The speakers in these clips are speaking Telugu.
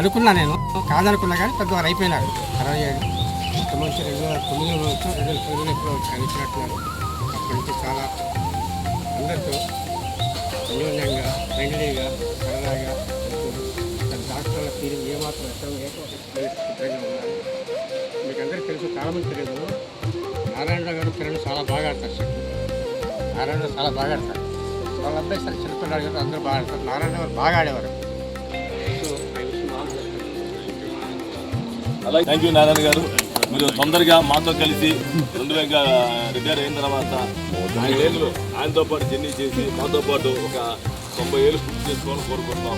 అనుకున్నా, నేను కాదనుకున్నా, కానీ పెద్దవారు అయిపోయినారు. 67 మంచి 2009లో 2010లో ఎప్పుడో కనిపించినట్టున్నారు. అప్పటి నుంచి చాలా అందరితో అన్యోన్యంగా, ఫ్రెండ్లీగా, సరదాగా డాక్టర్ల తీరు ఏమాత్రం ఇష్టంగా ఉన్నారు. మీకు అందరికీ తెలుసు, చాలామంది తెలియదు, నారాయణరావు గారు పిల్లలు చాలా బాగా ఆడతారు. చెట్టు నారాయణరావు చాలా బాగా ఆడతారు. వాళ్ళ అబ్బాయి సరే చిన్నపిల్లలు గారు అందరూ బాగా ఆడతారు. నారాయణ గారు బాగా ఆడేవారు. అలాగే థ్యాంక్ యూ నారాయణ గారు. మీరు తొందరగా మాతో కలిసి 2000 రిటైర్ అయిన తర్వాత 5 ఏళ్ళు ఆయనతో పాటు జర్నీ చేసి మాతో పాటు ఒక 90 ఏళ్ళు పూర్తి చేసుకోవాలని కోరుకుంటున్నాం.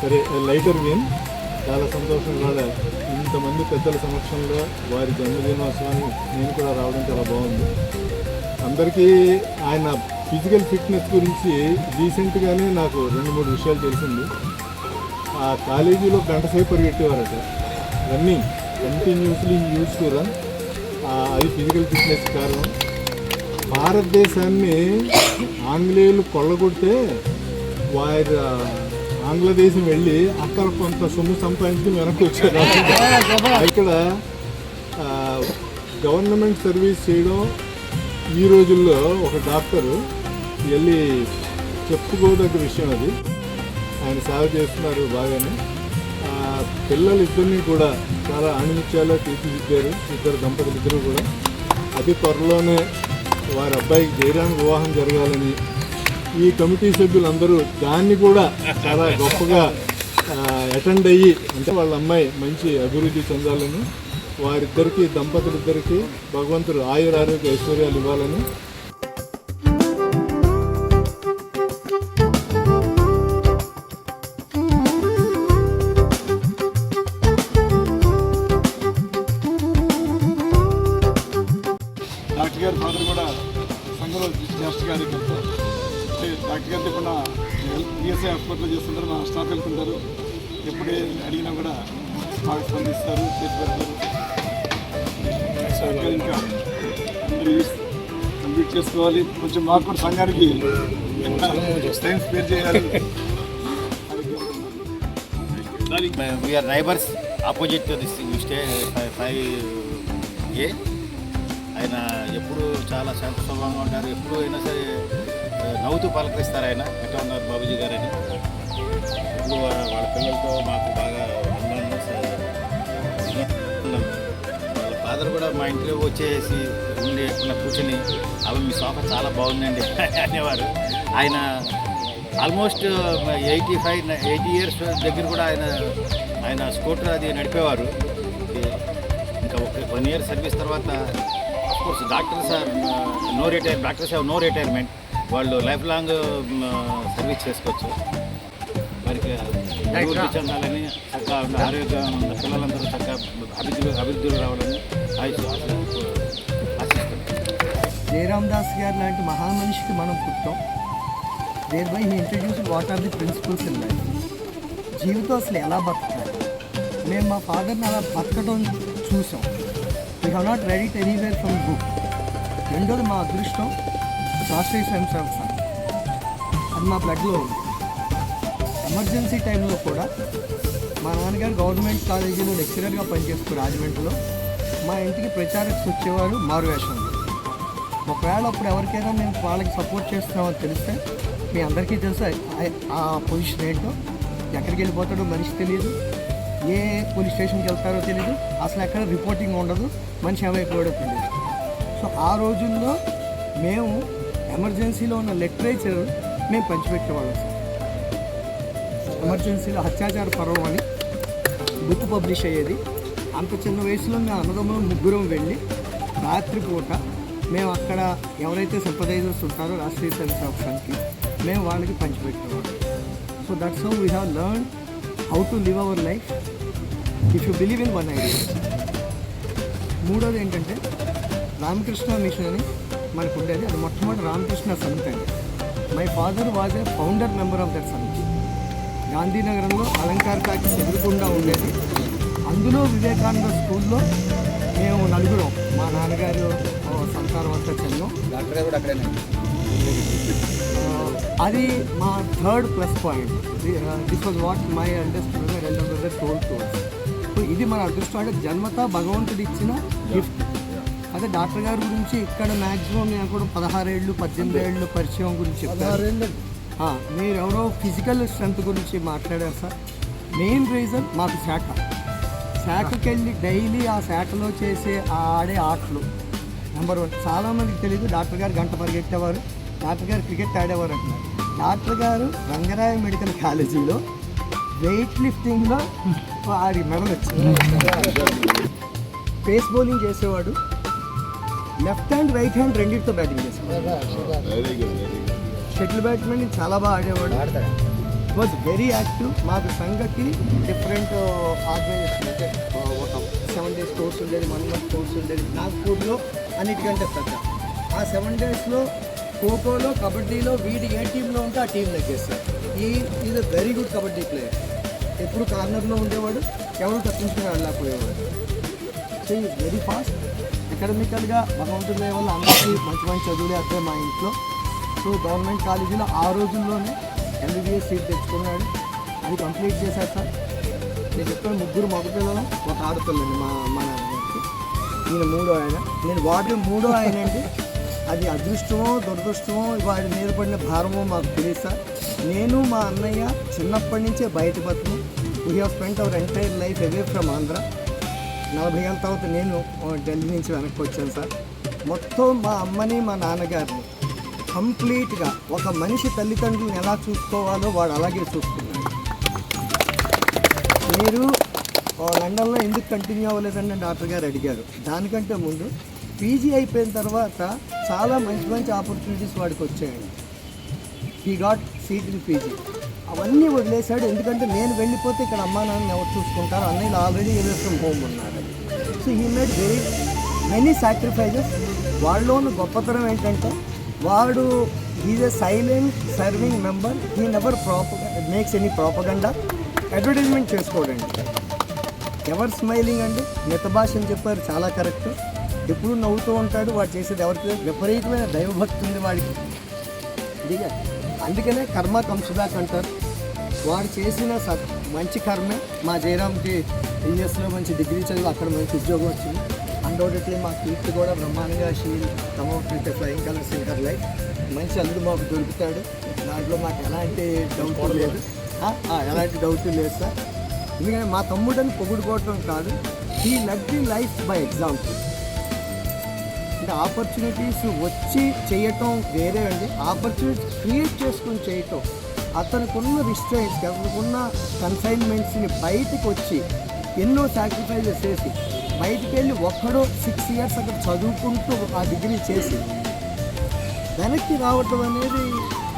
సరే, లైటర్ విన్ చాలా సంతోషం. కూడా ఇంతమంది పెద్దల సమక్షంలో వారి జన్మదినోత్సవాన్ని నేను కూడా రావడం చాలా బాగుంది. అందరికీ ఆయన ఫిజికల్ ఫిట్నెస్ గురించి రీసెంట్గానే నాకు 2-3 విషయాలు తెలిసింది. ఆ కాలేజీలో గంట సేపు పరిగెట్టేవారట. Running continuously use to run. అది ఫిజికల్ ఫిట్నెస్ కారణం. భారతదేశాన్ని ఆంగ్లేయులు కొల్లగొడితే వారి ఆంగ్లదేశం వెళ్ళి అక్కడ కొంత సొమ్ము సంపాదించుకుని వెనక్కి వచ్చారు. ఇక్కడ గవర్నమెంట్ సర్వీస్ చేయడం ఈ రోజుల్లో ఒక డాక్టరు వెళ్ళి చెప్పుకోదగ్గ విషయం. అది ఆయన సేవ చేస్తున్నారు బాగానే. పిల్లలు ఇద్దరిని కూడా చాలా ఆణిముత్యాల్లో తీర్చిదిద్దారు. ఇద్దరు దంపతులు ఇద్దరు కూడా అతి త్వరలోనే వారి అబ్బాయికి జయరాం వివాహం జరగాలని ఈ కమిటీ సభ్యులందరూ దాన్ని కూడా చాలా గొప్పగా అటెండ్ అయ్యి, అంటే వాళ్ళ అమ్మాయి మంచి అభివృద్ధి చెందాలని, వారిద్దరికీ దంపతులిద్దరికీ భగవంతుడు ఆయురారోగ్య ఐశ్వర్యాలు ఇవ్వాలని. డాక్టర్ గారు ఫాదర్ కూడా సంఘంలో జ్యేష్ఠ కార్యకర్త. డాక్టర్ గారు చెప్పిన ఈఎస్ఐ హాస్పిటల్ చేస్తుంటారు, మా స్టాఫ్ వెళ్తుంటారు. ఎప్పుడే అడిగినా కూడా బాగా స్పందిస్తారు, చేసి పెడతారు. ఇంకా కంప్లీట్ చేసుకోవాలి. కొంచెం మాకు కూడా సంఘానికి టైం స్పేర్ చేయాలి. We are neighbours opposite to this stay 5A. ఆయన ఎప్పుడు చాలా శాంత స్వభావంగా ఉంటారు. ఎప్పుడు అయినా సరే నవ్వుతూ పలకరిస్తారు. ఆయన ఎట్లా ఉన్నారు బాబుజీ గారు అని. ఇప్పుడు వాళ్ళ పిల్లలతో మాకు బాగా వాళ్ళ ఫాదర్ కూడా మా ఇంట్లో వచ్చేసి ఉండి ఎక్కడ కూర్చొని అవి మీ సోఫా చాలా బాగుందండి అనేవారు. ఆయన ఆల్మోస్ట్ 80 ఇయర్స్ దగ్గర కూడా ఆయన స్కూటర్ అది నడిపేవారు. ఇంకా 1 ఇయర్ సర్వీస్ తర్వాత of course doctors have no retirement. వాళ్ళు లైఫ్ లాంగ్ సర్వీస్ చేసుకోవచ్చు. వారికి అభివృద్ధి చెందాలని, చక్కగా ఆరోగ్యం ఉన్న పిల్లలందరూ చక్కగా అభివృద్ధిలో రావాలని ఆశిస్తున్నాం. జయరామ్ దాస్ గారు లాంటి మహామనిషికి మనం పుట్టాం. Thereby he introduce what are the principles in life. జీవితం అసలు ఎలా బతకాలి, మేము మా ఫాదర్ని అలా బతకడం చూసాం. We have not ready it anywhere from book. రెండోది మా అదృష్టం, రాష్ట్రీయ స్వయం సేవక సంఘం అది మా బ్లడ్లో ఉంది. ఎమర్జెన్సీ టైంలో కూడా మా నాన్నగారు గవర్నమెంట్ కాలేజీలో లెక్చరర్గా పనిచేస్తూ రాజమండ్రిలో మా ఇంటికి ప్రచారకులు వచ్చేవారు మారువేషంలో. ఒకవేళ అప్పుడు ఎవరికైనా మేము వాళ్ళకి సపోర్ట్ చేస్తున్నామని తెలిస్తే, మీ అందరికీ తెలుసు ఆ పొజిషన్ ఏంటో, ఎక్కడికి వెళ్ళిపోతాడో మనిషి తెలియదు, ఏ పోలీస్ స్టేషన్కి వెళ్తారో తెలియదు, అసలు ఎక్కడ రిపోర్టింగ్ ఉండదు, మనిషి ఏమైపోయాడో తెలియదు. సో ఆ రోజుల్లో మేము ఎమర్జెన్సీలో ఉన్న లిటరేచర్ మేము పంచిపెట్టేవాళ్ళం సార్. ఎమర్జెన్సీలో అత్యాచార పర్వం అని బుక్ పబ్లిష్ అయ్యేది. అంత చిన్న వయసులో మేము అన్నదమ్ములు ముగ్గురం వెళ్ళి రాత్రిపూట మేము అక్కడ ఎవరైతే సింపథైజర్స్ ఉంటారో రాష్ట్రీయ స్వయం సేవక్ సంఘ్కి మేము వాళ్ళకి పంచిపెట్టేవాళ్ళం. So that's how we have learn how to live our life if you believe in one idea. మూడోది ఏంటంటే రామకృష్ణ మిషన్ అని మనకు ఉండేది. అది మొట్టమొదటి రామకృష్ణ సమితి అండి. My father was a founder member of that సమితి. గాంధీనగరంలో అలంకార్ టాకీస్ ఎదురుకుండా ఉండేది. అందులో వివేకానంద స్కూల్లో మేము నలుగురం, మా నాన్నగారు సంతానవంత చెల్లం, డాక్టర్ గారు కూడా అక్కడేనే. అది మా third plus point. This was what my understanding and brother told to us. So ఇది మన అదృష్టం, అంటే జన్మత భగవంతుడు ఇచ్చిన గిఫ్ట్. అదే డాక్టర్ గారి గురించి ఇక్కడ మ్యాక్సిమం నేను కూడా 16 ఏళ్ళు 18 ఏళ్ళు పరిచయం గురించి చెప్తాను. మీరు ఎవరో ఫిజికల్ స్ట్రెంత్ గురించి మాట్లాడారు సార్. మెయిన్ రీజన్ మాకు శాఖకి వెళ్ళి డైలీ ఆ శాఖలో చేసే ఆడే ఆటలు నెంబర్ 1. చాలామందికి తెలియదు, డాక్టర్ గారు గంట పరిగెట్టేవారు, డాక్టర్ గారు క్రికెట్ ఆడేవారు అంటున్నారు. డాక్టర్ గారు రంగరాయ మెడికల్ కాలేజీలో వెయిట్ లిఫ్టింగ్లో ఆడి మెడల్ వచ్చింది. పేస్ బౌలింగ్ చేసేవాడు, లెఫ్ట్ హ్యాండ్ రైట్ హ్యాండ్ రెండింటితో బ్యాటింగ్ చేసేవాడు. Very good. షటిల్ బ్యాట్స్మెన్ చాలా బాగా ఆడేవాడు. Was very active. మాకు సంఘకి డిఫరెంట్ ఆర్గనైజేషన్, అంటే ఒక 7 days కోర్స్ ఉండేది, 1 month కోర్స్ ఉండేది నాగ్పూర్లో అన్నిటికంటే పెద్ద. ఆ 7 daysలో ఖోఖోలో కబడ్డీలో వీడి ఏ టీంలో ఉంటే ఆ టీం నెగ్గేస్తారు. Is a very good kabaddi player. ఎప్పుడు కార్నర్లో ఉండేవాడు, ఎవరు తప్పించుకుని వెళ్ళకపోయేవాడు. So is very fast. అకాడమికల్గా భగవంతుడి దయ వల్ల అందరికీ మంచి మంచి చదువులే వస్తాయి మా ఇంట్లో. సో గవర్నమెంట్ కాలేజీలో ఆ రోజుల్లోనే MBBS సీట్ తెచ్చుకున్నాడు. అది కంప్లీట్ చేశారు సార్. నేను చెప్పాను 3 మగపిల్లలు 1 ఆడపిల్లండి మా నాన్నగారికి. ఈయన 3వ ఆయన, నేను వార్డు 3వ ఆయన అండి. అది అదృష్టమో దురదృష్టమో వాడి మీద పడిన భారమో మాకు తెలియదు సార్. నేను మా అన్నయ్య చిన్నప్పటి నుంచే బయట బతుకు. We have spent our entire life away from Andhra. 40 ఏళ్ళ తర్వాత నేను ఢిల్లీ నుంచి వెనక్కి వచ్చాను సార్. మొత్తం మా అమ్మని మా నాన్నగారిని కంప్లీట్గా ఒక మనిషి తల్లిదండ్రులను ఎలా చూసుకోవాలో వాడు అలాగే చూసుకున్నాడు. మీరు లండన్లో ఎందుకు కంటిన్యూ అవ్వలేదని డాక్టర్ గారు అడిగారు. దానికంటే ముందు పీజీ అయిపోయిన తర్వాత చాలా మంచి మంచి ఆపర్చునిటీస్ వాడికి వచ్చాయండి. He got seat in PG. అవన్నీ వదిలేశాడు. ఎందుకంటే నేను వెళ్ళిపోతే ఇక్కడ అమ్మా నాన్న ఎవరు చూసుకుంటారు, అన్నయ్యలు ఆల్రెడీ ఏదో ఫ్రమ్ హోమ్ ఉన్నారు. So he made very many sacrifices. వాళ్ళలోని గొప్పతనం ఏంటంటే వాడు is a silent serving member. He never makes any propaganda. Advertisement చేసుకోడండి. ఎవర్ స్మైలింగ్ అండి. మితభాష అని చెప్పారు, చాలా కరెక్ట్. ఎప్పుడు నవ్వుతూ ఉంటాడు. వాడు చేసేది ఎవరికి విపరీతమైన దైవభక్తి ఉంది వాడికి. ఇదిగా అందుకనే కర్మ కంసుదాక్ అంటారు. వాడు చేసిన మంచి కర్మే మా జయరామ్కి యూఎస్లో మంచి డిగ్రీ చదివి అక్కడ మంచి ఉద్యోగం వచ్చింది. అన్డౌటెడ్లీ మా కీర్తి కూడా బ్రహ్మాండంగా she'll come out with flying colours in her life. మంచి అల్లుడు మాకు దొరుకుతాడు. దాంట్లో మాకు ఎలాంటి డౌట్ లేదు, ఎలాంటి డౌట్ లేదు సార్. ఎందుకంటే మా తమ్ముడని పొగుడుకోవటం కాదు, he lead the life by example. అంటే ఆపర్చునిటీస్ వచ్చి చేయటం వేరే అండి, ఆపర్చునిటీస్ క్రియేట్ చేసుకొని చేయటం. అతనుకున్న రిస్ట్రైన్స్, అతనుకున్న కన్సైన్మెంట్స్ని బయటకు వచ్చి ఎన్నో సాక్రిఫైజెస్ చేసి బయటికి వెళ్ళి ఒక్కడో 6 years అక్కడ చదువుకుంటూ ఆ డిగ్రీ చేసి వెనక్కి రావటం అనేది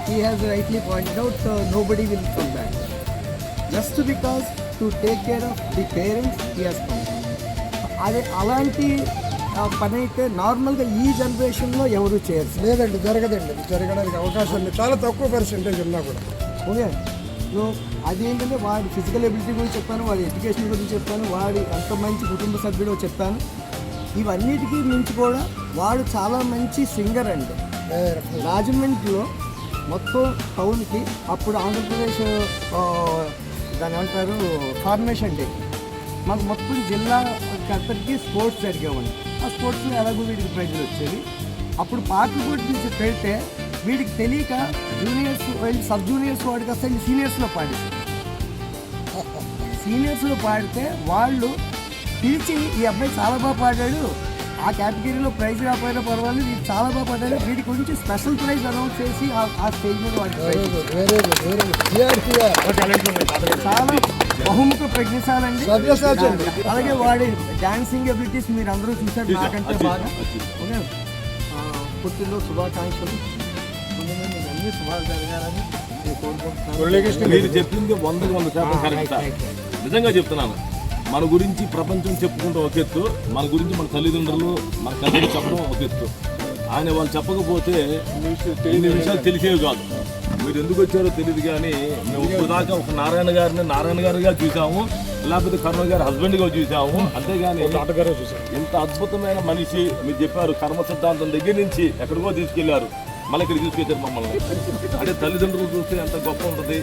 he has rightly pointed out. Nobody will come back just because to take care of the parents he has come. అదే అలాంటి పని అయితే నార్మల్గా ఈ జనరేషన్లో ఎవరు చేయరు లేదండి, జరగదండి. జరగడానికి అవకాశం లేదు, చాలా తక్కువ పర్సెంటేజ్ ఉన్నా కూడా. ఓకే. సో అదేంటంటే వాడి ఫిజికల్ ఎబిలిటీ గురించి చెప్పాను, వాడి ఎడ్యుకేషన్ గురించి చెప్పాను, వాడి ఎంత మంచి కుటుంబ సభ్యుడో చెప్పాను. ఇవన్నిటికీ మించి కూడా వాడు చాలా మంచి సింగర్ అండి. రాజమండ్రిలో మొత్తం టౌన్కి అప్పుడు ఆంధ్రప్రదేశ్ దాని అంటారు ఫార్మేషన్ డే, మాకు మొత్తం జిల్లా అంతటికి స్పోర్ట్స్ జరిగామండి. ఆ స్పోర్ట్స్లో ఎలాగో వీడికి ప్రైజులు వచ్చేవి. అప్పుడు పాటలు కూడా తీసి పెడితే వీడికి తెలియక జూనియర్స్ వెళ్ళి సబ్ జూనియర్స్ వాడికి అసలు సీనియర్స్లో పాడేది. సీనియర్స్లో పాడితే వాళ్ళు పిలిచి ఈ అబ్బాయి చాలా బాగా పాడాడు, ఆ కేటగిరీలో ప్రైజ్ రాకపోయినా పర్వాలేదు, ఇది చాలా బాగా పడ్డారు. వీటికి కొంచెం స్పెషల్ ప్రైజ్ అనౌన్స్ చేసి ఆ స్టేజ్ మీద వాటి చాలా బహుముఖ ప్రజ్ఞశాలండి. అలాగే వాడి డాన్సింగ్ ఎబిలిటీస్ మీరు అందరూ చూసారు నాకంటే బాగా. ఓకే, పుట్టినరోజు శుభాకాంక్షలు. అన్ని శుభాలు జరగాలని నేను కోరుకుంటున్నాను. మీరు చెప్పింది 100% కరెక్ట్. నిజంగా చెప్తున్నాను. మన గురించి ప్రపంచం చెప్పుకుంటూ ఒక ఎత్తు, మన గురించి మన తల్లిదండ్రులు మన తల్లిదండ్రులు చెప్పడం ఒక ఎత్తు. ఆయన వాళ్ళు చెప్పకపోతే ఇన్ని విషయాలు తెలిసేవి కాదు. మీరు ఎందుకు వచ్చారో తెలియదు, కానీ మేము ఇప్పుడు దాకా ఒక నారాయణ గారిగా చూసాము, లేకపోతే కర్ణ గారి హస్బెండ్గా చూసాము, అంతేగాని ఇంత అద్భుతమైన మనిషి. మీరు చెప్పారు కర్మ సిద్ధాంతం దగ్గర నుంచి ఎక్కడికో తీసుకెళ్లారు, మళ్ళీ ఇక్కడ తీసుకొచ్చారు మమ్మల్ని. అంటే తల్లిదండ్రులు చూస్తే ఎంత గొప్ప ఉంటుంది,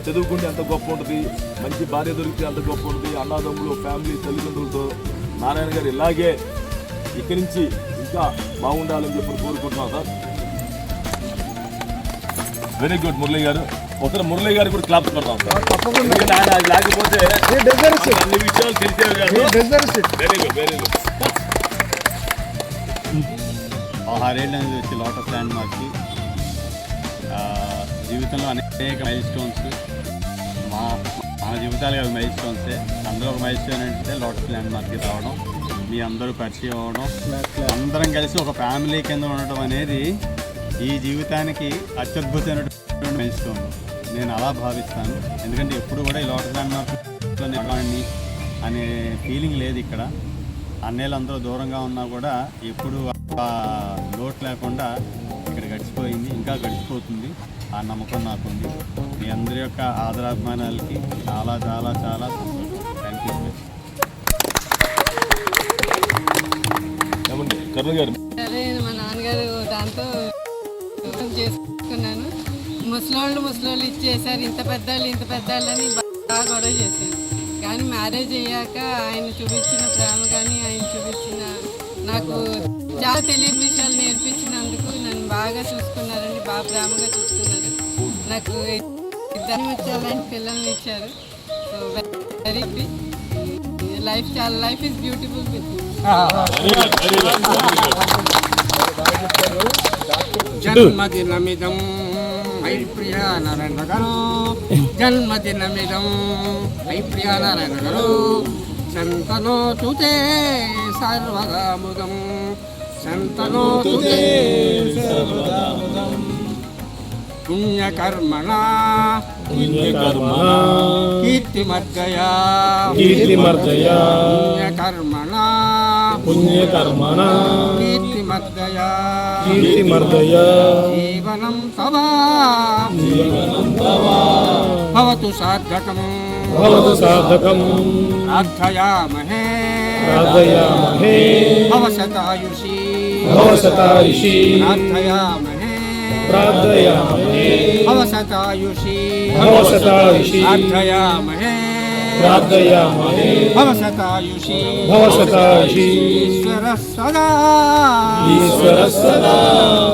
చదువుకుంటే ఎంత గొప్ప ఉంటుంది, మంచి భార్య దొరికితే ఎంత గొప్ప ఉంటుంది, అన్నదమ్ములు ఫ్యామిలీ తల్లిదండ్రులతో నారాయణ గారు ఇలాగే ఇక్కడి నుంచి ఇంకా బాగుండాలని చెప్పి కోరుకుంటున్నాం సార్. వెరీ గుడ్ మురళి గారు. ఒకసారి మురళి గారు కూడా క్లాప్స్ పెడతాం సార్. ఎందుకంటే ఆయన అది లేకపోతే అన్ని విషయాలు తెలిసేవి కాదు. Very good, very good. 6 ఏళ్ళ నుంచి వచ్చి లోటస్ ల్యాండ్ మార్క్కి జీవితంలో అనేక మైల్ స్టోన్స్, మన జీవితాలు అవి మైల్ స్టోన్సే. అందులో ఒక మైల్ స్టోన్ ఏంటంటే లోటస్ ల్యాండ్ మార్క్కి రావడం, మీ అందరూ పరిచయం అవ్వడం, అందరం కలిసి ఒక ఫ్యామిలీ కింద ఉండటం అనేది ఈ జీవితానికి అత్యద్భుతమైనటువంటి మైల్ స్టోన్ నేను అలా భావిస్తాను. ఎందుకంటే ఎప్పుడు కూడా ఈ లోటస్ ల్యాండ్ మార్క్లో నిలబడి అనే ఫీలింగ్ లేదు ఇక్కడ. అన్నేళ్ళు అందరూ దూరంగా ఉన్నా కూడా ఎప్పుడు లోటు లేకుండా ఇక్కడ గడిచిపోయింది, ఇంకా గడిచిపోతుంది. ఆ నమ్మకం నాకుంది. మీ అందరి యొక్క ఆదరాభిమానాలకి చాలా చాలా చాలా సంతోషం. Thank you. కర్ణ గారు, అదే మా నాన్నగారు దాంతో చేసుకున్నాను. ముసలోళ్ళు ఇచ్చేసారు, ఇంత పెద్దవాళ్ళు అని బాగా గొడవ చేశాను. కానీ మ్యారేజ్ అయ్యాక ఆయన చూపించిన ప్రేమ కానీ ఆయన చూపించిన నాకు చాలా తెలియని విషయాలు నేర్పించినందుకు నన్ను బాగా చూసుకున్నారండి, బాగా ప్రేమగా చూసుకున్నారు. నాకు ఇద్దరిని వచ్చేలాంటి పిల్లల్ని ఇచ్చారు. So very life is beautiful with జన్మదినమిదం ఐ ప్రియా నారాయణ గారు, జన్మదినమిదం ఐ ప్రియా నారాయణ గారు, సంతలో తుతే సర్వదాముదం, సంతలో తుతే సర్వదాముదం, పుణ్యకర్మణ కీర్తిమర్దయా పుణ్యకర్మణ కీర్తిమర్దయా జీవనం తవా భవతు సార్థకం ప్రార్థయామహే భవశతాయుషీ ప్రార్థయామహే భవశతాయుషీ ప్రార్థయామహే భవశతాయుషీ ఈశ్వరః సదా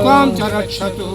త్వాం చ రక్షతు